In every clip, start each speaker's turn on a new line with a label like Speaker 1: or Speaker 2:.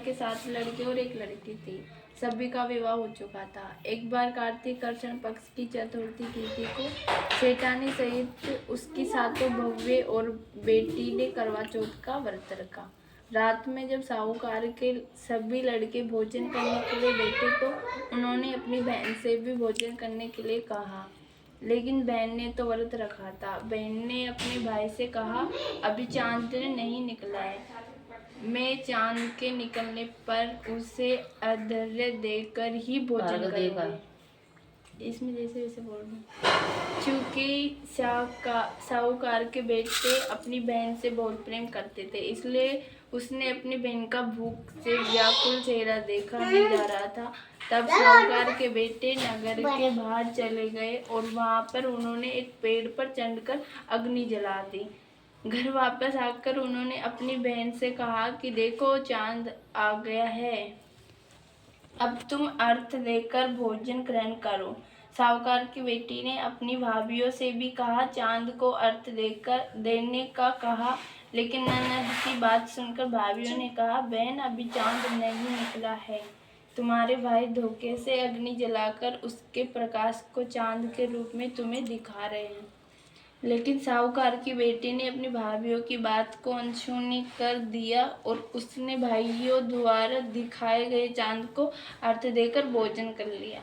Speaker 1: के 7 लड़के और 1 लड़की थी। सभी का विवाह हो चुका था। एक बार कार्तिक कृष्ण पक्ष की चतुर्थी तिथि को सेठानी सहित उसकी सातों भव्य और बेटी ने करवा चौथ का व्रत रखा। रात में जब साहूकार के सभी लड़के भोजन करने के लिए बैठे तो उन्होंने अपनी बहन से भी भोजन करने के लिए कहा, लेकिन बहन ने तो व्रत रखा था। बहन ने अपने भाई से कहा, अभी चांद नहीं निकला है, मैं चांद के निकलने पर उसे अर्घ्य देकर ही भोजन करूंगी। इसमें जैसे वैसे बोल रही हूँ। चूंकि साहूकार के बेटे अपनी बहन से बहुत प्रेम करते थे, इसलिए उसने अपनी बहन का भूख से व्याकुल चेहरा देखा नहीं जा रहा था। तब साहूकार के बेटे नगर के बाहर चले गए और वहां पर उन्होंने एक पेड़ पर चढ़कर अग्नि जला दी। घर वापस आकर उन्होंने अपनी बहन से कहा कि देखो, चांद आ गया है, अब तुम अर्घ्य देकर भोजन ग्रहण करो। साहूकार की बेटी ने अपनी भाभियों से भी कहा, चांद को अर्घ्य देने का कहा, लेकिन ननद की बात सुनकर भाभियों ने कहा, बहन अभी चांद नहीं निकला है, तुम्हारे भाई धोखे से अग्नि जलाकर उसके प्रकाश को चांद के रूप में तुम्हें दिखा रहे हैं। लेकिन साहूकार की बेटी ने अपनी भाभियों की बात को अनसुनी कर दिया और उसने भाइयों द्वारा दिखाए गए चांद को अर्घ्य देकर भोजन कर लिया।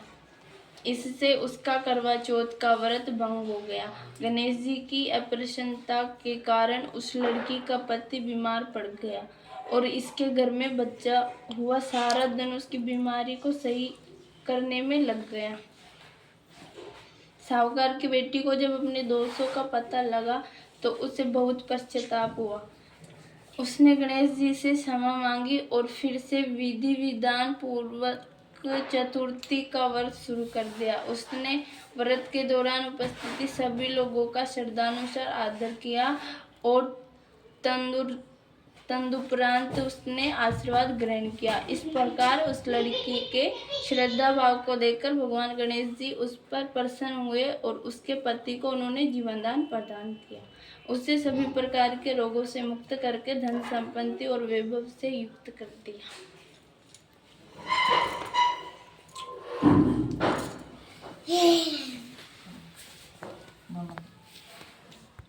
Speaker 1: इससे उसका करवा चौथ का व्रत भंग हो गया। गणेश जी की अप्रसन्नता के कारण उस लड़की का पति बीमार पड़ गया और इसके घर में बच्चा हुआ। सारा दिन उसकी बीमारी को सही करने में लग गया। साहूकार की बेटी को जब अपने दोषों का पता लगा तो उसे बहुत पश्चाताप हुआ। उसने गणेश जी से क्षमा मांगी और फिर से विधि विधान पूर्वक चतुर्थी का व्रत शुरू कर दिया। उसने व्रत के दौरान उपस्थित सभी लोगों का श्रद्धानुसार आदर किया और तदुपरांत उसने आशीर्वाद ग्रहण किया। इस प्रकार उस लड़की के श्रद्धा भाव को देखकर भगवान गणेश जी उस पर प्रसन्न हुए और उसके पति को उन्होंने जीवनदान प्रदान किया। उसे सभी प्रकार के रोगों से मुक्त करके धन संपत्ति और वैभव से युक्त कर दिया।